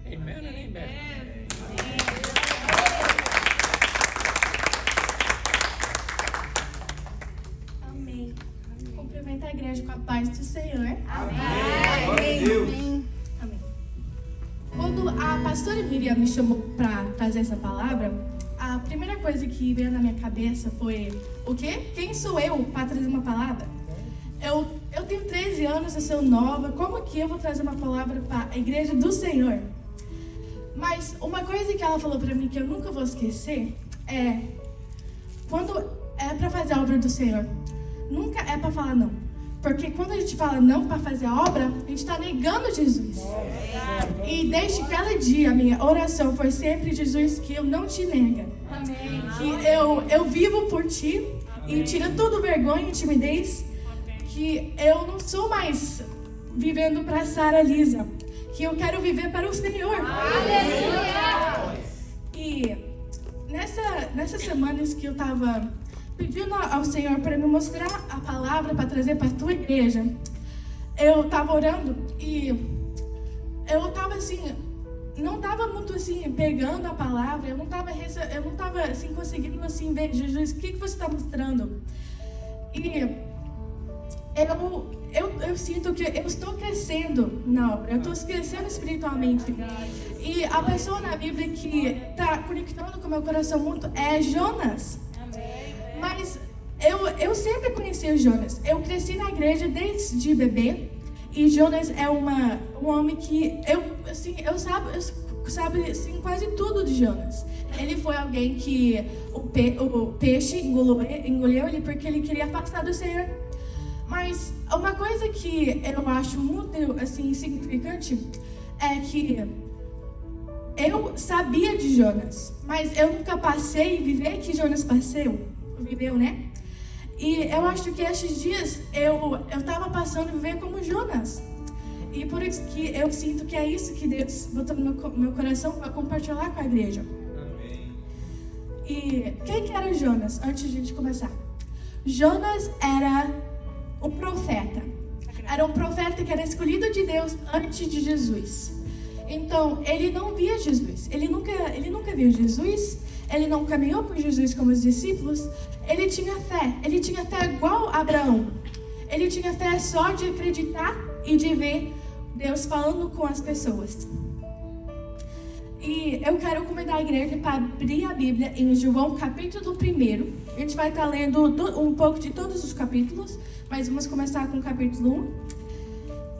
Amen and amen. Amém. Cumprimento a igreja com a paz do Senhor. Amém. Amém. Quando a pastora Miriam me chamou para trazer essa palavra, a primeira coisa que veio na minha cabeça foi: o quê? Quem sou eu para trazer uma palavra? Eu tenho 13 anos, eu sou nova, como que eu vou trazer uma palavra para a igreja do Senhor? Mas uma coisa que ela falou para mim que eu nunca vou esquecer é: quando é para fazer a obra do Senhor, nunca é para falar não. Porque quando a gente fala não para fazer a obra, a gente está negando Jesus. E desde cada dia, a minha oração foi sempre: Jesus, que eu não te nega. Que eu vivo por ti e tira tudo vergonha e timidez. Que eu não sou mais vivendo para Sara Lisa. Que eu quero viver para o Senhor. E nessas semanas que eu estava pedindo ao Senhor para me mostrar a palavra para trazer para a tua igreja, eu estava orando e eu estava assim, não estava muito assim pegando a palavra, eu não estava assim conseguindo assim ver: Jesus, o que você está mostrando? E eu sinto que eu estou crescendo na obra, eu estou crescendo espiritualmente. E a pessoa na Bíblia que está conectando com o meu coração muito é Jonas. Mas eu sempre conheci o Jonas. Eu cresci na igreja desde bebê. E Jonas é um homem que eu sabe assim, quase tudo de Jonas. Ele foi alguém que o peixe engoliu ele porque ele queria afastar do Senhor. Mas uma coisa que eu acho muito assim, significante é que eu sabia de Jonas, mas eu nunca passei a viver que Jonas viveu, né? E eu acho que esses dias eu estava passando a viver como Jonas. E por isso que eu sinto que é isso que Deus botou no meu coração para compartilhar com a igreja. Amém. E quem que era Jonas, antes de a gente começar? Jonas era um profeta. Era um profeta que era escolhido de Deus antes de Jesus. Então, ele não via Jesus. Ele nunca viu Jesus. Ele não caminhou com Jesus como os discípulos. Ele tinha fé. Ele tinha fé igual a Abraão. Ele tinha fé só de acreditar e de ver Deus falando com as pessoas. E eu quero convidar a igreja para abrir a Bíblia em João capítulo 1. A gente vai estar lendo um pouco de todos os capítulos, mas vamos começar com o capítulo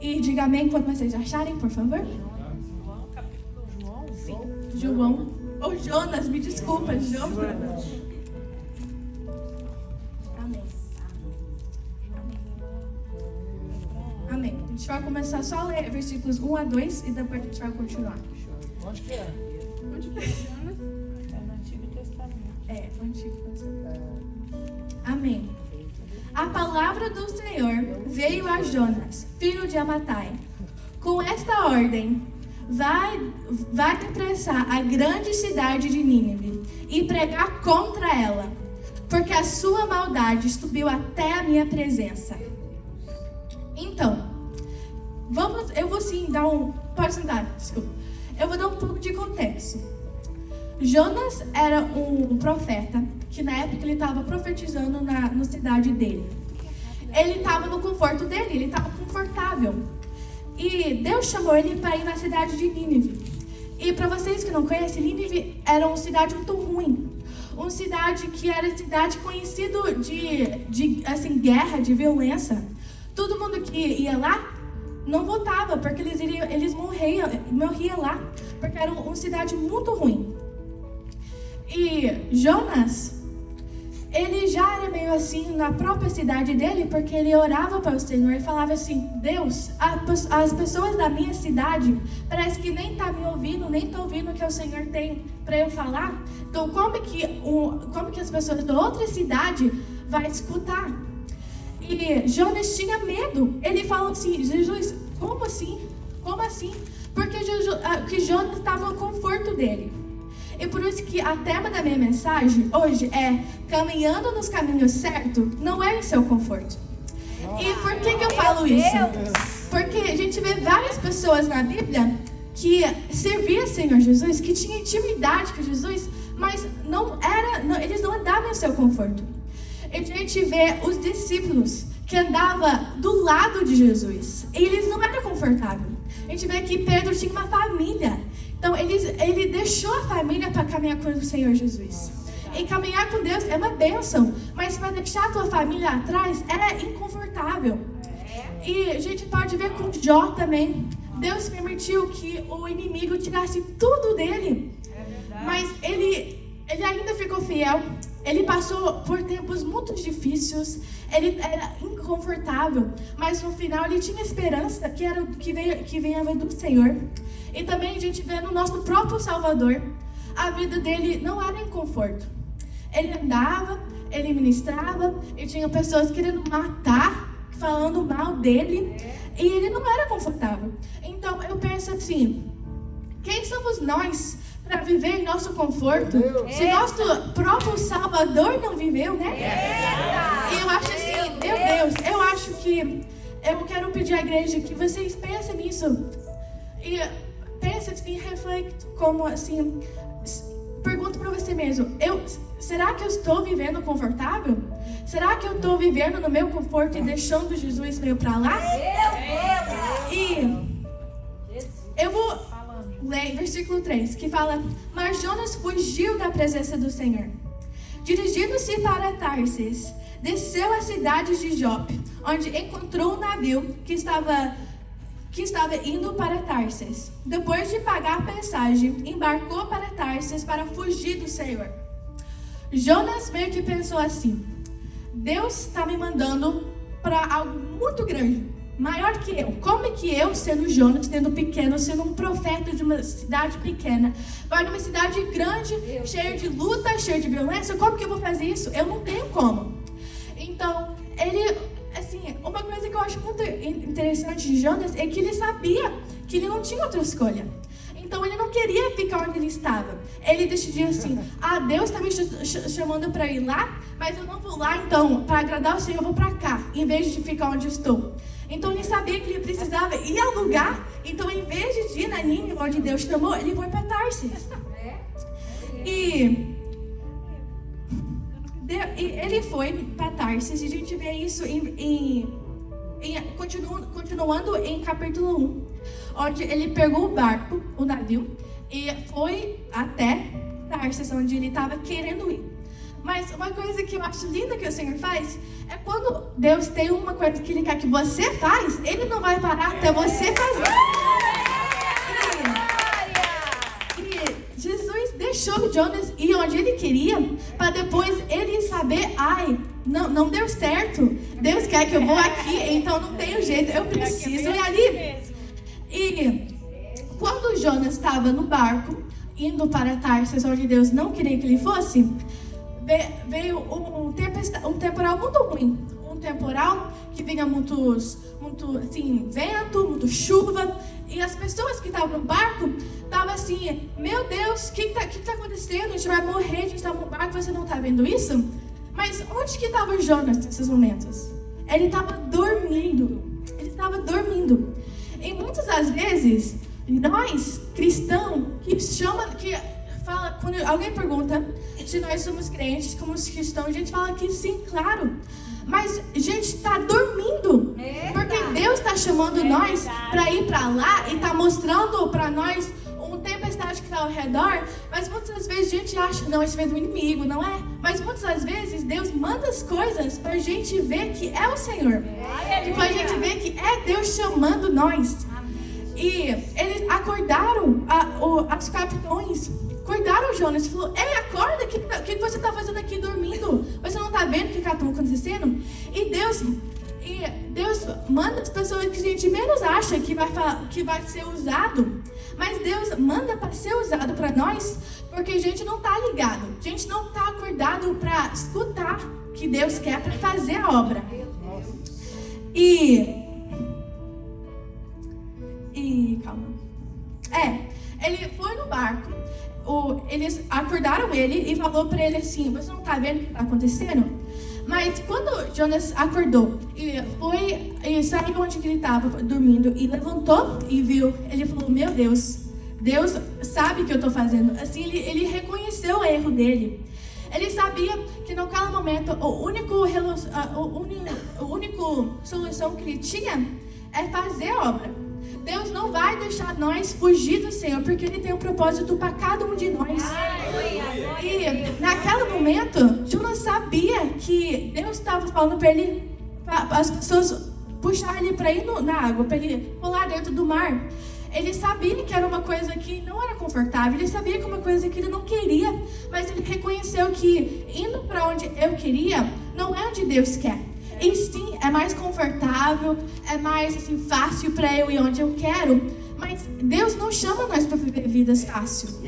1. E diga amém quando vocês acharem, por favor. João. Ou Jonas, me desculpa, Jonas. Amém. Amém. A gente vai começar só a ler versículos 1 a 2 e depois a gente vai continuar. Onde que é? Onde que é, Jonas? É no Antigo Testamento. É, no Antigo Testamento. Amém. A palavra do Senhor veio a Jonas, filho de Amatai, com esta ordem: vai depressa a grande cidade de Nínive e pregar contra ela, porque a sua maldade subiu até a minha presença. Então, eu vou sim dar pode sentar, desculpa. Eu vou dar um pouco de contexto. Jonas era um profeta que na época ele estava profetizando na cidade dele. Ele estava no conforto dele, ele estava confortável. E Deus chamou ele para ir na cidade de Nínive. E para vocês que não conhecem, Nínive era uma cidade muito ruim. Uma cidade que era cidade conhecida de assim, guerra, de violência. Todo mundo que ia lá não voltava, porque eles morriam lá, porque era uma cidade muito ruim. E Jonas, ele já era meio assim na própria cidade dele, porque ele orava para o Senhor e falava assim: Deus, as pessoas da minha cidade parece que nem tá me ouvindo, nem tá ouvindo o que o Senhor tem para eu falar. Então como que as pessoas da outra cidade vai escutar? E Jonas tinha medo. Ele falou assim: Jesus, como assim? Como assim? Porque Jonas estava no conforto dele. E por isso que a tema da minha mensagem hoje é: caminhando nos caminhos certos não é em seu conforto. E por que eu falo isso? Porque a gente vê várias pessoas na Bíblia que servia o Senhor Jesus, que tinha intimidade com Jesus, mas eles não andavam em seu conforto. A gente vê os discípulos que andavam do lado de Jesus, e eles não eram confortáveis. A gente vê que Pedro tinha uma família, então ele deixou a família para caminhar com o Senhor Jesus. E caminhar com Deus é uma bênção, mas para deixar a tua família atrás é inconfortável. E a gente pode ver com Jó também. Deus permitiu que o inimigo tirasse tudo dele, mas ele ainda ficou fiel. Ele passou por tempos muito difíceis, ele era inconfortável, mas no final ele tinha esperança que vinha do Senhor. E também a gente vê no nosso próprio Salvador, a vida dele não era em conforto. Ele andava, ele ministrava, e tinha pessoas querendo matar, falando mal dele, e ele não era confortável. Então eu penso assim, quem somos nós para viver em nosso conforto, se nosso próprio Salvador não viveu, né? E eu acho assim, meu Deus, eu acho que eu quero pedir à igreja que vocês pensem nisso. E pensa assim, reflete como assim, pergunta para você mesmo, será que eu estou vivendo confortável? Será que eu estou vivendo no meu conforto e deixando Jesus meio para lá? E eu vou ler versículo 3, que fala: Mas Jonas fugiu da presença do Senhor. Dirigindo-se para Tarsis, desceu à cidade de Jope, onde encontrou um navio que estava indo para Tarsis. Depois de pagar a passagem, embarcou para Tarsis para fugir do Senhor. Jonas meio que pensou assim: Deus está me mandando para algo muito grande, maior que eu. Como é que eu, sendo Jonas, sendo pequeno, sendo um profeta de uma cidade pequena, vai numa cidade grande, cheia de luta, cheia de violência? Como que eu vou fazer isso? Eu não tenho como. Então, assim, uma coisa que eu acho muito interessante de Jonas é que ele sabia que ele não tinha outra escolha. Então ele não queria ficar onde ele estava. Ele decidiu assim: Deus está me chamando para ir lá, mas eu não vou lá, então, para agradar o Senhor, eu vou para cá, em vez de ficar onde eu estou. Então ele sabia que ele precisava ir ao lugar, então em vez de ir na Nínive, onde Deus chamou, ele foi para Tarsis. E ele foi para Tarsis, e a gente vê isso continuando em capítulo 1, onde ele pegou o barco, o navio, e foi até Tarsis, onde ele estava querendo ir. Mas uma coisa que eu acho linda que o Senhor faz é quando Deus tem uma coisa que Ele quer que você faz, Ele não vai parar até você fazer. E Jesus deixou Jonas ir onde ele queria, para depois ele saber: não deu certo. Deus quer que eu vou aqui, então não tem jeito, eu preciso ir ali. E quando Jonas estava no barco, indo para Tarsis, onde Deus não queria que ele fosse, veio um temporal muito ruim. Um temporal que vinha muito assim, vento, muito chuva. E as pessoas que estavam no barco estavam assim: meu Deus, o que está acontecendo? A gente vai morrer, a gente está no barco, você não está vendo isso? Mas onde que estava Jonas nesses momentos? Ele estava dormindo. Ele estava dormindo. E muitas das vezes, nós, cristãos, quando alguém pergunta se nós somos crentes, como cristãos, a gente fala que sim, claro. Mas a gente está dormindo. Porque Deus está chamando nós para ir para lá e está mostrando para nós uma tempestade que está ao redor. Mas muitas das vezes a gente acha: não, isso vem do inimigo, não é? Mas muitas das vezes Deus manda as coisas para a gente ver que é o Senhor. E para a gente ver que é Deus chamando nós. E eles acordaram, os capitães acordaram Jonas e falou: ei, acorda, o que você está fazendo aqui dormindo? Você não está vendo o que está acontecendo? E Deus manda as pessoas que a gente menos acha que vai ser usado, mas Deus manda para ser usado para nós, porque a gente não está ligado, a gente não está acordado para escutar o que Deus quer para fazer a obra. Calma. Ele foi no barco, eles acordaram ele e falou para ele assim: você não está vendo o que está acontecendo? Mas quando Jonas acordou e saiu onde ele estava dormindo e levantou e viu, ele falou: meu Deus, Deus sabe que eu estou fazendo. Assim, ele reconheceu o erro dele. Ele sabia que naquele momento a única solução que ele tinha é fazer a obra. Deus não vai deixar nós fugir do Senhor, porque Ele tem um propósito para cada um de nós. E naquele momento, Jonas sabia que Deus estava falando para ele, para as pessoas puxar ele para ir na água, para ele pular dentro do mar. Ele sabia que era uma coisa que não era confortável, ele sabia que era uma coisa que ele não queria, mas ele reconheceu que indo para onde eu queria, não é onde Deus quer. E sim, é mais confortável, é mais assim, fácil para eu ir onde eu quero, mas Deus não chama nós para viver vidas fáceis.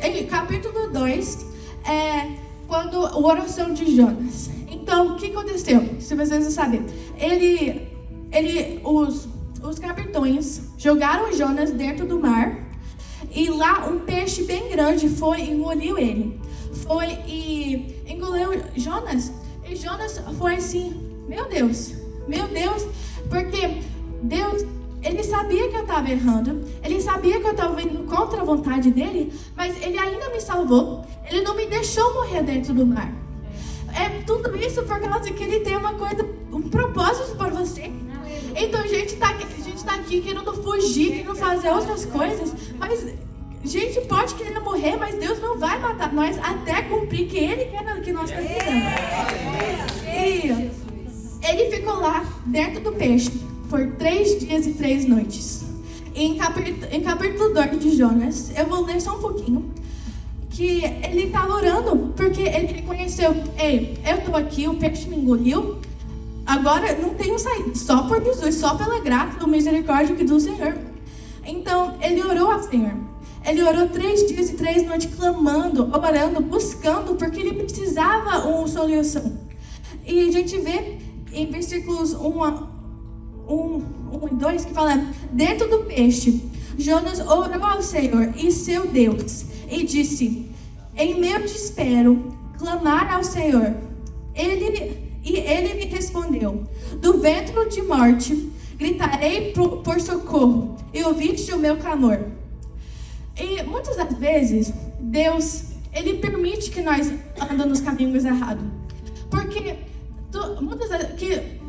Em capítulo 2, quando a oração de Jonas. Então, o que aconteceu? Se vocês não sabem, os capitães jogaram Jonas dentro do mar e lá um peixe bem grande foi e engoliu ele. Foi e engoliu Jonas. E Jonas foi assim, meu Deus, porque Deus, ele sabia que eu estava errando, ele sabia que eu estava indo contra a vontade dele, mas ele ainda me salvou, ele não me deixou morrer dentro do mar. É tudo isso por causa que ele tem um propósito para você. Então a gente tá aqui querendo fugir, querendo fazer outras coisas, mas a gente pode querer morrer, mas Deus não vai matar nós até cumprir o que Ele quer que nós precisamos. E ele ficou lá dentro do peixe por 3 dias e 3 noites. E em capítulo 2 de Jonas, eu vou ler só um pouquinho, que ele estava orando porque ele reconheceu, ei, eu estou aqui, o peixe me engoliu, agora não tenho saída, só por Jesus, só pela graça e misericórdia do Senhor. Então ele orou ao Senhor. Ele orou 3 dias e 3 noites clamando, orando, buscando, porque ele precisava uma solução. E a gente vê em versículos 1 e 2 que fala: dentro do peixe, Jonas orou ao Senhor e seu Deus e disse: em meu desespero, clamar ao Senhor. Ele me respondeu: do ventre de morte, gritarei por socorro e ouviste o meu clamor. E muitas das vezes, Deus, Ele permite que nós andamos nos caminhos errados. Porque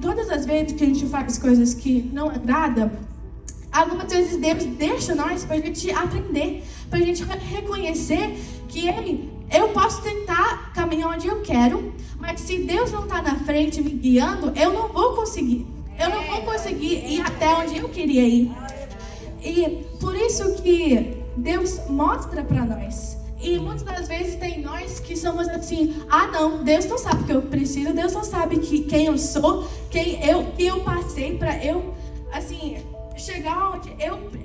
todas as vezes que a gente faz coisas que não agradam, algumas vezes Deus deixa nós para a gente aprender, para a gente reconhecer que eu posso tentar caminhar onde eu quero, mas se Deus não está na frente me guiando, eu não vou conseguir. Eu não vou conseguir ir até onde eu queria ir. E por isso que Deus mostra para nós. E muitas das vezes tem nós que somos assim: ah não, Deus não sabe o que eu preciso, Deus não sabe quem eu sou, que eu passei para eu assim chegar onde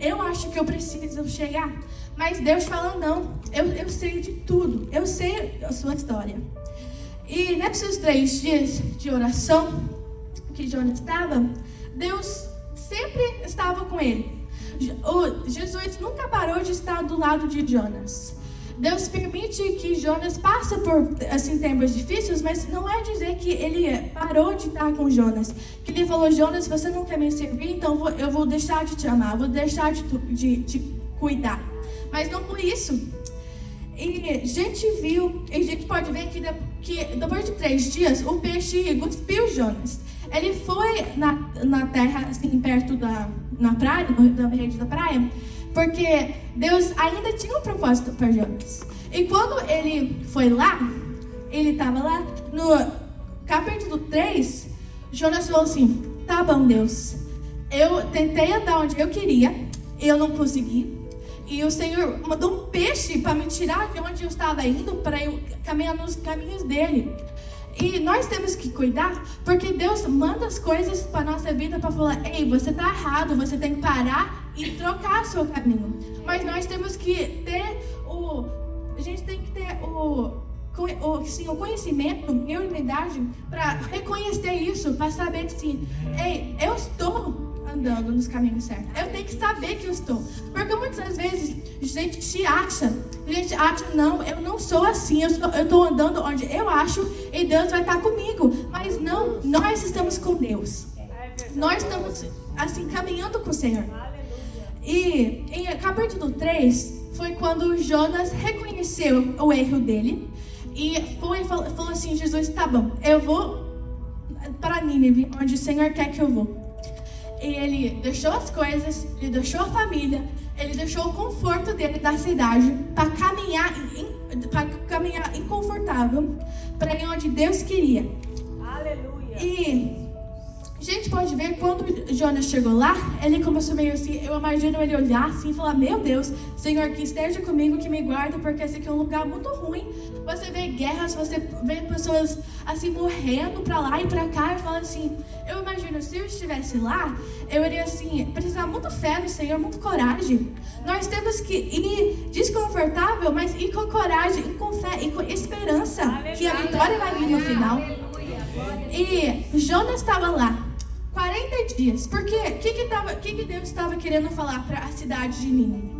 eu acho que eu preciso chegar. Mas Deus fala: não, eu sei de tudo, eu sei a sua história. E nesses 3 dias de oração que Jonas estava, Deus sempre estava com ele. Jesus nunca parou de estar do lado de Jonas. Deus permite que Jonas passe por assim, tempos difíceis, mas não é dizer que ele parou de estar com Jonas. Que ele falou: Jonas, você não quer me servir, então eu vou deixar de te amar, vou deixar de te cuidar. Mas não foi isso. E a gente viu, e a gente pode ver que depois de 3 dias, o peixe cuspiu Jonas. Ele foi na terra, assim, perto na praia, na rede da praia, porque Deus ainda tinha um propósito para Jonas. E quando ele foi lá, ele estava lá, no capítulo 3, Jonas falou assim: tá bom, Deus, eu tentei andar onde eu queria, eu não consegui. E o Senhor mandou um peixe para me tirar de onde eu estava indo, para eu caminhar nos caminhos dele. E nós temos que cuidar, porque Deus manda as coisas para a nossa vida para falar: ei, você está errado, você tem que parar e trocar o seu caminho. Mas nós temos que ter o conhecimento e a humildade para reconhecer isso, para saber que sim, ei, eu estou andando nos caminhos certos. Eu tenho que saber que eu estou. Porque muitas vezes a gente acha, não, eu não sou assim, eu estou andando onde eu acho e Deus vai estar comigo. Mas não, nós estamos com Deus. Nós estamos assim, caminhando com o Senhor. E em capítulo 3 foi quando Jonas reconheceu o erro dele e falou assim: Jesus, tá bom, eu vou para Nínive, onde o Senhor quer que eu vou. E ele deixou as coisas, ele deixou a família, ele deixou o conforto dele da cidade para caminhar inconfortável para ir onde Deus queria. Aleluia. E a gente pode ver quando Jonas chegou lá, ele começou meio assim, eu imagino ele olhar assim e falar: meu Deus, Senhor, que esteja comigo, que me guarde, porque esse aqui é um lugar muito ruim. Você vê guerras, você vê pessoas assim morrendo pra lá e pra cá, e fala assim, eu imagino, se eu estivesse lá, eu iria assim, precisar muito fé no Senhor, muito coragem. Nós temos que ir desconfortável, mas ir com coragem, ir com fé, e com esperança, que a vitória vai vir no final. E Jonas estava lá 40 dias. Porque o que Deus estava querendo falar para a cidade de Nínive?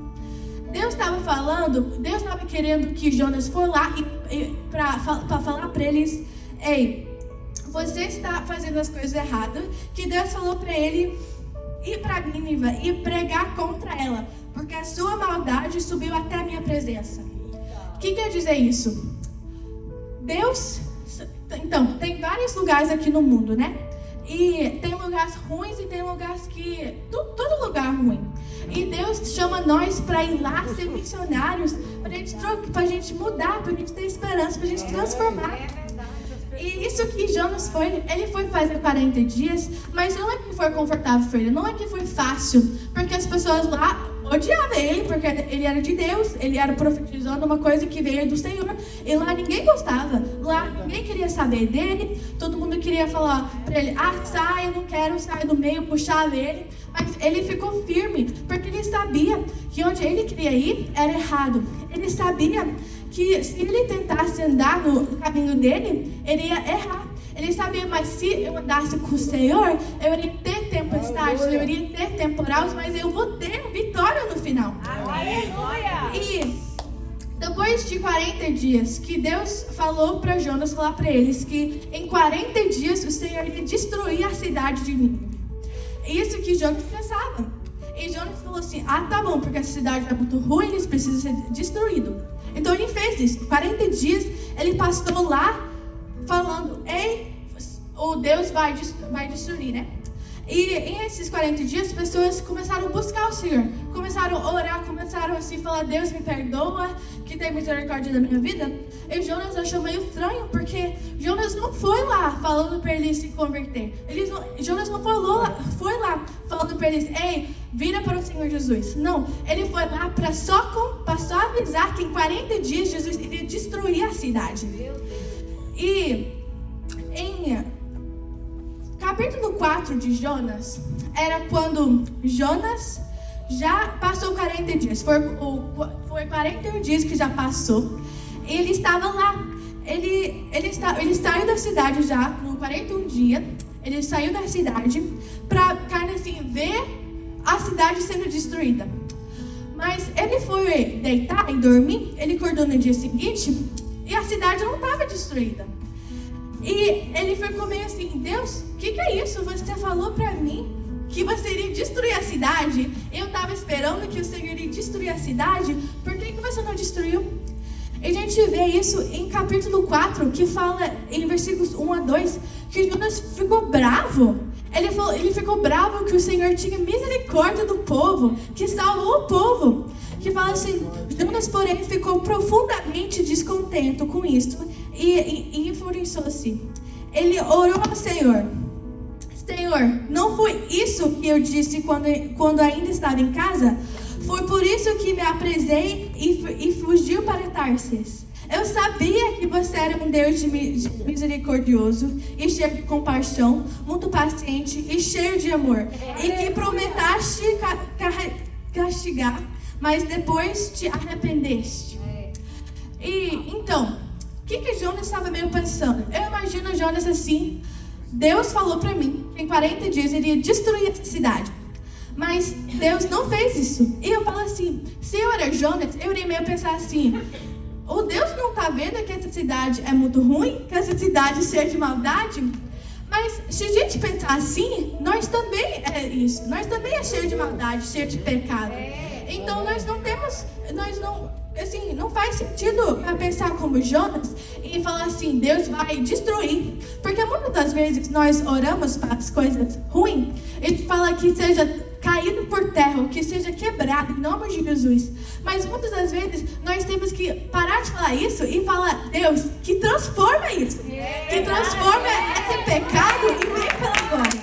Deus estava querendo que Jonas for lá para falar para eles: ei, você está fazendo as coisas erradas. Que Deus falou para ele ir para Nínive e pregar contra ela, porque a sua maldade subiu até a minha presença. O que quer dizer isso? Então, tem vários lugares aqui no mundo, né? E tem lugares ruins e tem lugares que... Todo lugar é ruim. E Deus chama nós para ir lá ser missionários, pra gente mudar, pra gente ter esperança, pra gente transformar. E isso que Jonas foi, ele foi fazer 40 dias, mas não é que foi confortável para ele, não é que foi fácil, porque as pessoas lá odiavam ele, porque ele era de Deus, ele era profetizando uma coisa que veio do Senhor, e lá ninguém gostava, lá ninguém queria saber dele, todo mundo queria falar para ele: sai, eu não quero, sai do meio, puxava ele, mas ele ficou firme, porque ele sabia que onde ele queria ir era errado, ele sabia que se ele tentasse andar no caminho dele, ele ia errar. Ele sabia, mas se eu andasse com o Senhor, eu iria ter tempestades, eu iria ter temporais, mas eu vou ter vitória no final. Aleluia! E depois de 40 dias, que Deus falou para Jonas falar para eles que em 40 dias o Senhor iria destruir a cidade de Nínive. Isso que Jonas pensava. E Jonas falou assim: tá bom, porque essa cidade é muito ruim, eles precisam ser destruídos. Então ele fez isso. 40 dias ele passou lá falando: ei, o Deus vai destruir, né? E em esses 40 dias as pessoas começaram a buscar o Senhor, começaram a orar, começaram assim a falar: Deus, me perdoa, que tem misericórdia da minha vida. E Jonas achou meio estranho, porque Jonas não foi lá falando para eles se converter. Jonas não foi lá falando para eles: ei, vira para o Senhor Jesus. Não, ele foi lá para só avisar que em 40 dias Jesus iria destruir a cidade. E em capítulo 4 de Jonas, era quando Jonas já passou 40 dias. Foi 41 dias que já passou. E ele estava lá. Ele saiu da cidade já, no 41 dia. Ele saiu da cidade para assim, ver a cidade sendo destruída. Mas ele foi deitar e dormir. Ele acordou no dia seguinte e a cidade não estava destruída. E ele ficou meio assim: Deus, o que é isso? Você falou para mim que você iria destruir a cidade. Eu estava esperando que o Senhor iria destruir a cidade. Por que você não destruiu? E a gente vê isso em capítulo 4, que fala em versículos 1 a 2, que Jonas ficou bravo. Ele ficou bravo que o Senhor tinha misericórdia do povo, que salvou o povo. Que fala assim: Jonas, porém, ficou profundamente descontente com isso e enfureceu-se. Ele orou ao Senhor: Senhor, não foi isso que eu disse quando ainda estava em casa? Foi por isso que me apresei e fugiu para Tarsis. Eu sabia que você era um Deus misericordioso e cheio de compaixão, muito paciente e cheio de amor, e que prometeste castigar, mas depois te arrependeste. E então, o que Jonas estava meio pensando? Eu imagino Jonas assim: Deus falou para mim que em 40 dias ele ia destruir essa cidade. Mas Deus não fez isso. E eu falo assim: se eu era Jonas, eu iria meio pensar assim: o Deus não está vendo que essa cidade é muito ruim? Que essa cidade é cheia de maldade? Mas se a gente pensar assim, nós também é isso. Nós também é cheio de maldade, cheio de pecado. Então não faz sentido pensar como Jonas e falar assim, Deus vai destruir. Porque muitas das vezes nós oramos para as coisas ruins, ele fala que seja caído por terra, que seja quebrado em nome de Jesus. Mas muitas das vezes nós temos que parar de falar isso e falar, Deus, que transforma isso. Que transforma esse pecado em bem pela glória.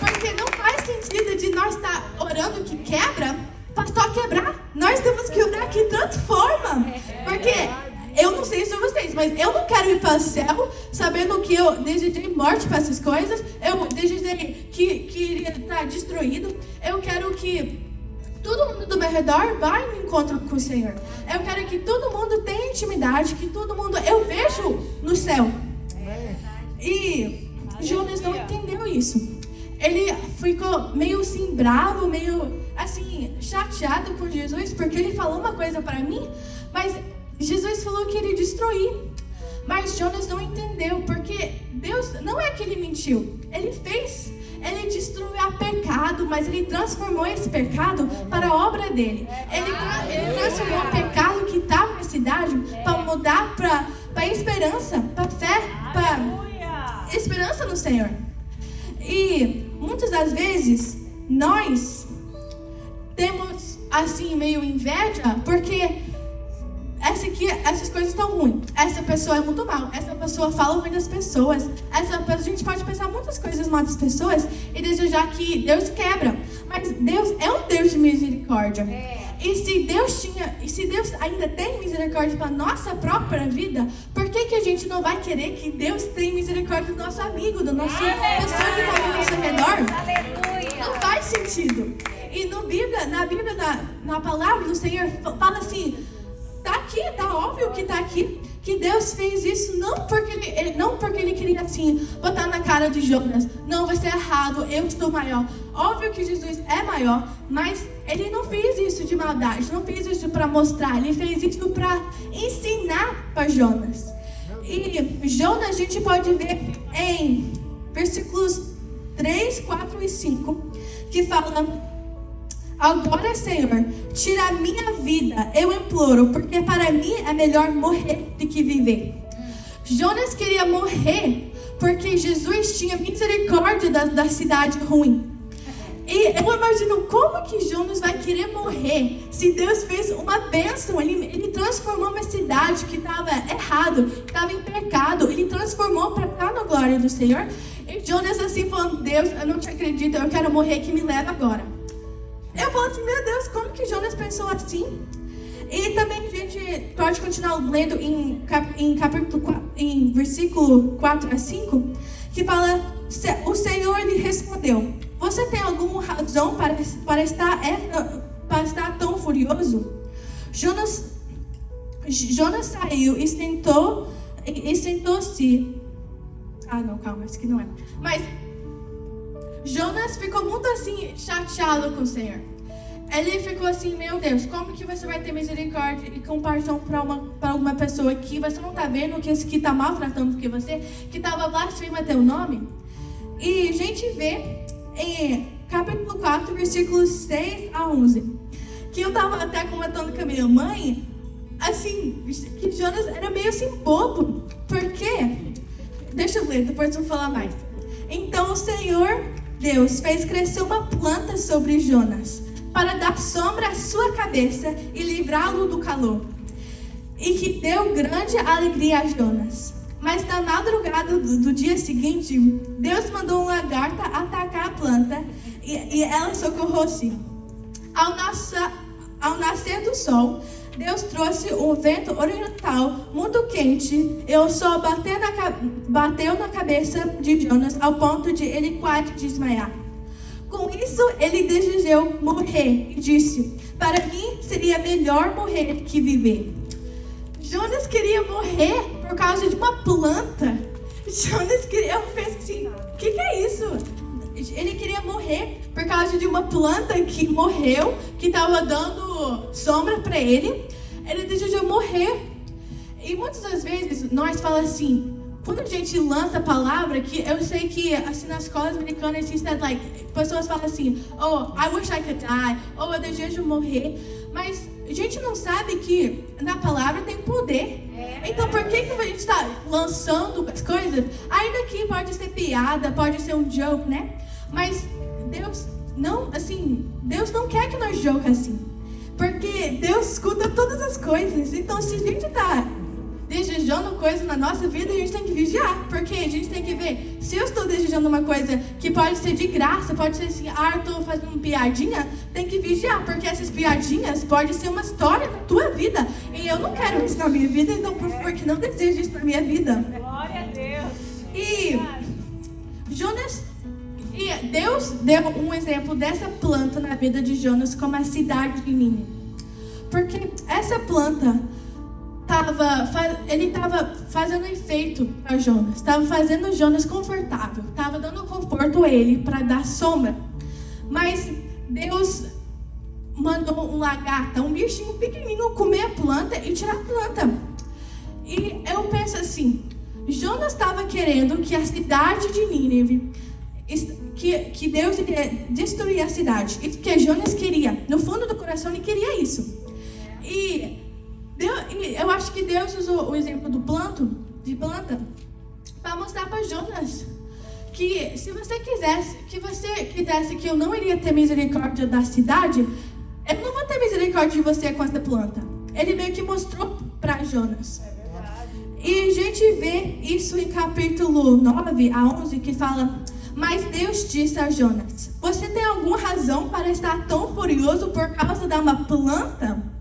Porque não faz sentido de nós estar orando que quebra para só quebrar. Nós temos que orar que transforma. Porque eu não sei sobre vocês, mas eu não quero ir para o céu sabendo que eu desejei morte para essas coisas. Eu desejei que iria estar destruído. Eu quero que todo mundo do meu redor vá em encontro com o Senhor. Eu quero que todo mundo tenha intimidade, que todo mundo eu vejo no céu. E Jonas não entendeu isso. Ele ficou meio assim bravo, meio assim chateado com Jesus, porque ele falou uma coisa para mim, mas Jesus falou que ele destruir. Mas Jonas não entendeu, porque Deus não é que ele mentiu. Ele destruiu o pecado, mas ele transformou esse pecado para a obra dele. Ele transformou o pecado que estava na cidade para mudar para esperança, para fé, para esperança no Senhor. E muitas das vezes nós temos assim meio inveja porque essas coisas estão ruins. Essa pessoa é muito mal. Essa pessoa fala ruim das pessoas. A gente pode pensar muitas coisas mal das pessoas e desejar que Deus quebra. Mas Deus é um Deus de misericórdia. E se Deus ainda tem misericórdia para a nossa própria vida, por que a gente não vai querer que Deus tenha misericórdia do nosso amigo, da nossa pessoa que está ao nosso redor? Aleluia. Não faz sentido. E na Bíblia, na palavra do Senhor, fala assim, tá aqui, tá óbvio que tá aqui, que Deus fez isso não porque ele queria assim, botar na cara de Jonas, não, vai ser errado, eu estou maior. Óbvio que Jesus é maior, mas ele não fez isso de maldade, não fez isso para mostrar, ele fez isso para ensinar para Jonas. E Jonas a gente pode ver em versículos 3, 4 e 5, que fala: agora, Senhor, tira a minha vida, eu imploro, porque para mim é melhor morrer do que viver. Jonas queria morrer porque Jesus tinha misericórdia da cidade ruim. E eu imagino como que Jonas vai querer morrer se Deus fez uma bênção. Ele transformou uma cidade que estava errado, que estava em pecado. Ele transformou para estar na glória do Senhor. E Jonas assim falando, Deus, eu não te acredito, eu quero morrer, que me leva agora. Eu falo assim, meu Deus, como que Jonas pensou assim? E também a gente pode continuar lendo em versículo 4 a 5, que fala, o Senhor lhe respondeu, você tem alguma razão para estar tão furioso? Jonas saiu e sentou-se. Não, calma, isso aqui não é. Mas Jonas ficou muito assim, chateado com o Senhor. Ele ficou assim, meu Deus, como que você vai ter misericórdia e compaixão para alguma pessoa que você não está vendo, que esse que está maltratando que você, que estava blasfemando teu nome? E a gente vê em capítulo 4, versículos 6 a 11, que eu estava até comentando com a minha mãe, assim, que Jonas era meio assim bobo, porque, deixa eu ler, depois eu vou falar mais. Então o Senhor Deus fez crescer uma planta sobre Jonas, para dar sombra à sua cabeça e livrá-lo do calor, e que deu grande alegria a Jonas. Mas na madrugada do dia seguinte, Deus mandou uma lagarta atacar a planta, e ela socorreu-se. Ao nascer do sol, Deus trouxe um vento oriental muito quente, e o sol bateu na cabeça de Jonas, ao ponto de ele quase desmaiar. Com isso, ele desejou morrer e disse, para mim seria melhor morrer que viver. Jonas queria morrer por causa de uma planta. Eu pensei assim, o que é isso? Ele queria morrer por causa de uma planta que morreu, que estava dando sombra para ele. Ele desejou morrer. E muitas das vezes nós falamos assim, quando a gente lança a palavra, que eu sei que assim nas escolas americanas existe, like, pessoas falam assim, oh, I wish I could die, ou eu desejo morrer, mas a gente não sabe que na palavra tem poder. Então por que a gente está lançando as coisas? Ainda que pode ser piada, pode ser um joke, né? Mas Deus não quer que nós jogue assim. Porque Deus escuta todas as coisas. Então se a gente está desejando coisa na nossa vida, a gente tem que vigiar, porque a gente tem que ver, se eu estou desejando uma coisa que pode ser de graça, pode ser assim, eu estou fazendo uma piadinha, tem que vigiar, porque essas piadinhas podem ser uma história na tua vida, e eu não quero isso na minha vida, então por favor, que não deseje isso na minha vida. Glória a Deus. E Deus deu um exemplo dessa planta na vida de Jonas como a cidade de Nínive, porque essa planta ele estava fazendo efeito para Jonas, estava fazendo Jonas confortável, estava dando conforto a ele para dar sombra. Mas Deus mandou um lagarta, um bichinho pequenininho, comer a planta e tirar a planta. E eu penso assim, Jonas estava querendo que a cidade de Nínive, que Deus iria destruir a cidade. Isso que Jonas queria, no fundo do coração ele queria isso. E eu acho que Deus usou o exemplo de planta para mostrar para Jonas que se você quisesse que eu não iria ter misericórdia da cidade, eu não vou ter misericórdia de você com essa planta. Ele meio que mostrou para Jonas. E a gente vê isso em capítulo 9 a 11 que fala: mas Deus disse a Jonas, você tem alguma razão para estar tão furioso por causa de uma planta?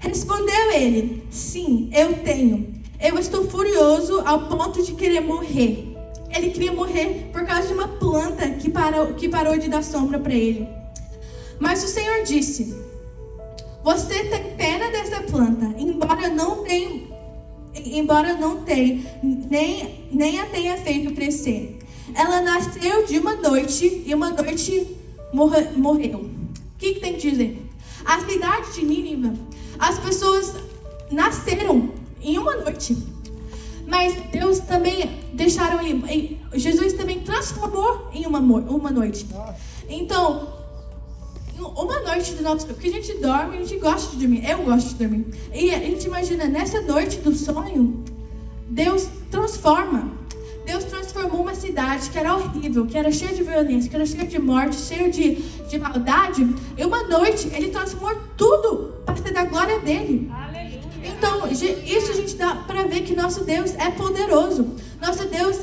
Respondeu ele, sim, eu tenho. Eu estou furioso ao ponto de querer morrer. Ele queria morrer por causa de uma planta que parou de dar sombra para ele. Mas o Senhor disse, você tem pena dessa planta, embora não tenha, nem a tenha feito crescer. Ela nasceu de uma noite e uma noite morreu. O que tem que dizer? A cidade de Nínive, as pessoas nasceram em uma noite, mas Deus também Jesus também transformou em uma noite. Então, uma noite do nosso, porque a gente dorme, a gente gosta de dormir, eu gosto de dormir, e a gente imagina, nessa noite do sonho, Deus transformou uma cidade que era horrível, que era cheia de violência, que era cheia de morte, cheia de maldade. E uma noite, Ele transformou tudo para ser da glória dEle. Aleluia. Então, isso a gente dá para ver que nosso Deus é poderoso. Nosso Deus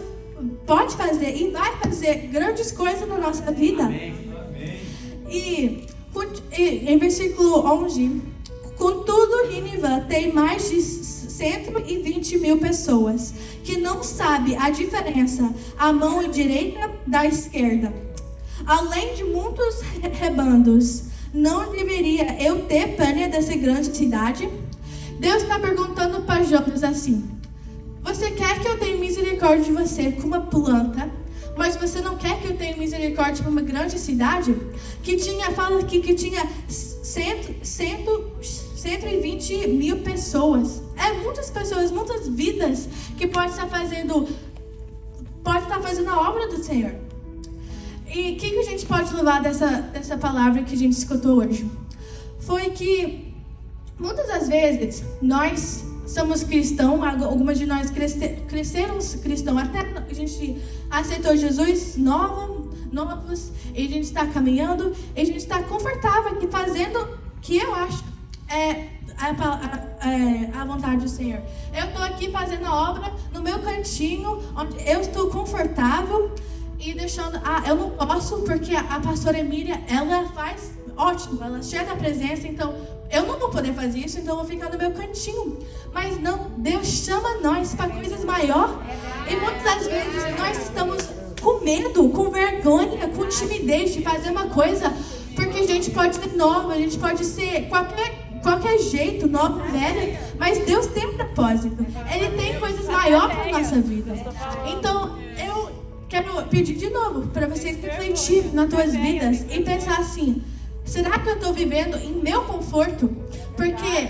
pode fazer e vai fazer grandes coisas na nossa vida. Amém. E em versículo 11, contudo, Nínive tem mais de 120 mil pessoas que não sabe a diferença, a mão direita da esquerda. Além de muitos rebandos, não deveria eu ter pena dessa grande cidade? Deus está perguntando para Jonas assim, você quer que eu tenha misericórdia de você com uma planta, mas você não quer que eu tenha misericórdia para uma grande cidade? Fala aqui que tinha 120 mil pessoas. É muitas pessoas, muitas vidas que pode estar fazendo a obra do Senhor. E o que a gente pode levar dessa palavra que a gente escutou hoje? Foi que muitas das vezes nós somos cristãos, algumas de nós cresceram cristãos, até a gente aceitou Jesus novos, e a gente está caminhando, e a gente está confortável aqui fazendo o que eu acho a vontade do Senhor. Eu estou aqui fazendo a obra no meu cantinho, onde eu estou confortável e deixando. Eu não posso porque a pastora Emília, ela faz ótimo, ela cheia da presença, então eu não vou poder fazer isso, então eu vou ficar no meu cantinho. Mas não, Deus chama nós para coisas maiores. E muitas das vezes nós estamos com medo, com vergonha, com timidez de fazer uma coisa, porque a gente pode ser nova, a gente pode ser qualquer jeito, nova, velha, mas Deus tem um propósito. Ele tem coisas maiores para a nossa vida. Então, eu quero pedir de novo para vocês refletirem nas suas vidas e pensar assim, será que eu estou vivendo em meu conforto? Porque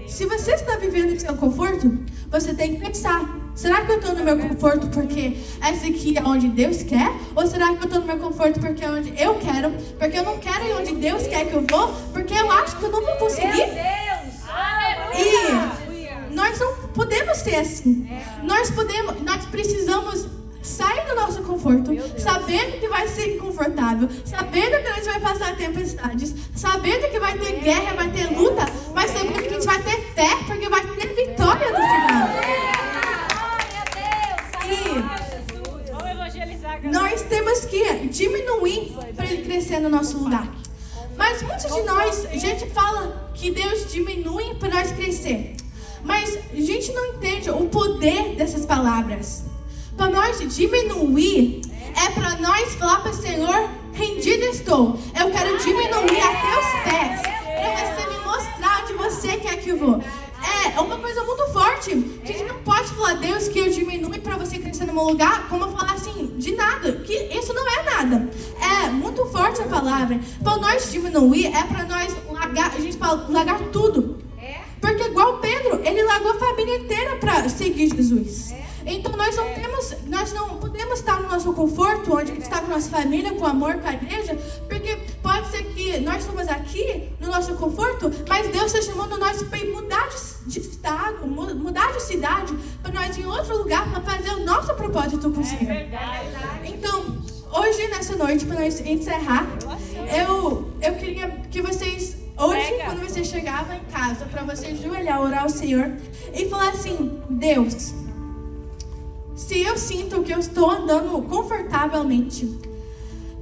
se você está vivendo em seu conforto, você tem que pensar, Será que eu estou no meu conforto porque essa aqui é onde Deus quer? Ou será que eu estou no meu conforto porque é onde eu quero? Porque eu não quero ir onde Deus quer que eu vou? Porque eu acho que eu não vou conseguir? Deus! Aleluia! E nós não podemos ser assim. Nós precisamos sair do nosso conforto, sabendo que vai ser inconfortável, sabendo que a gente vai passar tempestades, sabendo que vai ter guerra, vai ter luta, mas sabendo que a gente vai ter fé, porque vai ter vitória no final. E nós temos que diminuir para ele crescer no nosso lugar. Mas muitos de nós, a gente fala que Deus diminui para nós crescer, mas a gente não entende o poder dessas palavras. Para nós diminuir, é para nós falar para o Senhor, rendido estou. Eu quero diminuir até os pés, para você me mostrar onde você quer que eu vou. É uma coisa muito forte, que a gente não pode falar, Deus, que eu diminui para você crescer no meu lugar, como falar assim, de nada, que isso não é nada. É muito forte a palavra. Para nós diminuir, é para nós largar, a gente fala, largar tudo. Porque igual Pedro, ele largou a família inteira para seguir Jesus. Então nós não podemos estar no nosso conforto, onde a gente está com a nossa família, com amor, com a igreja, porque pode ser que nós estamos aqui no nosso conforto, mas Deus está chamando nós para mudar de estado, mudar de cidade, para nós ir em outro lugar, para fazer o nosso propósito com o Senhor. Então, hoje, nessa noite, para nós encerrar, eu queria que vocês, hoje, quando você chegava em casa, para você ajoelhar, orar ao Senhor e falar assim, Deus, se eu sinto que eu estou andando confortavelmente,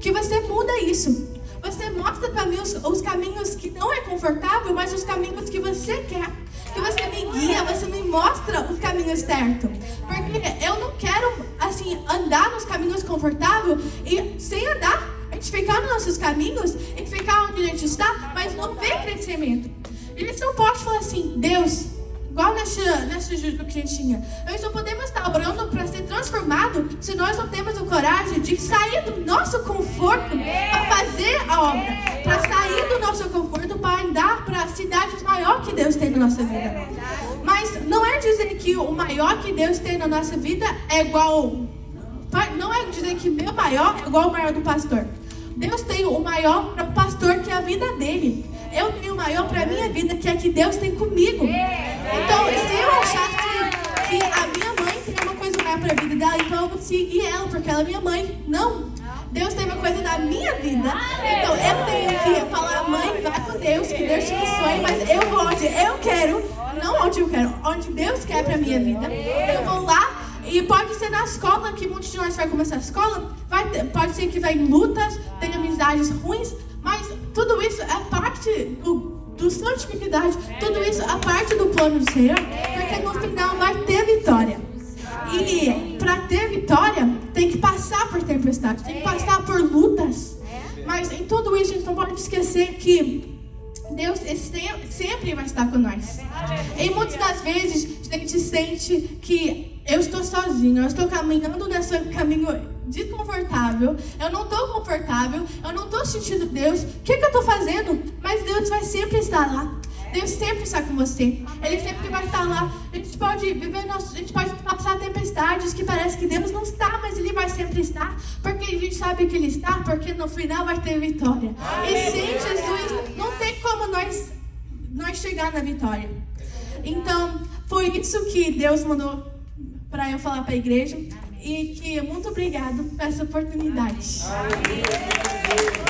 que você muda isso. Você mostra para mim os caminhos que não é confortável, mas os caminhos que você quer. Que você me guia, você me mostra os caminhos certos. Porque eu não quero, assim, andar nos caminhos confortáveis e sem andar. A gente ficar nos nossos caminhos, a gente ficar onde a gente está, mas não ver crescimento. A gente não pode falar assim, Deus, igual nesse júlio que a gente tinha. Nós não podemos estar orando para ser transformado se nós não temos a coragem de sair do nosso conforto para fazer a obra. Para sair do nosso conforto para andar para cidades maiores que Deus tem na nossa vida. Mas não é dizer que o maior que Deus tem na nossa vida é igual... Não é dizer que meu maior é igual ao maior do pastor. Deus tem o maior para o pastor, que é a vida dele. Eu tenho o maior para a minha vida, que é que Deus tem comigo. Então, se eu achasse que a minha mãe tem uma coisa maior para a vida dela, então eu vou seguir ela, porque ela é minha mãe. Não. Deus tem uma coisa na minha vida. Então, eu tenho que falar, mãe, vai com Deus, que Deus te abençoe, mas eu vou onde eu quero, não onde eu quero, onde Deus quer para a minha vida. Eu vou lá. E pode ser na escola, que muitos de nós vai começar a escola, pode ser que vai em lutas, tenha amizades ruins, mas tudo isso é parte do santificado, tudo isso é parte do plano do Senhor, porque no final vai ter vitória. E para ter vitória, tem que passar por tempestades, tem que passar por lutas. Mas em tudo isso, a gente não pode esquecer que Deus sempre vai estar com nós. E muitas das vezes a gente sente que eu estou sozinho, eu estou caminhando nesse caminho desconfortável, eu não estou confortável, eu não estou sentindo Deus. O que eu estou fazendo? Mas Deus vai sempre estar lá. Deus sempre está com você. Ele sempre vai estar lá. A gente pode a gente pode passar tempestades que parece que Deus não está, mas Ele vai sempre estar. Porque a gente sabe que Ele está, porque no final vai ter vitória. E sem Jesus, não tem como nós chegar na vitória. Então, foi isso que Deus mandou para eu falar para a igreja. E que muito obrigado por essa oportunidade.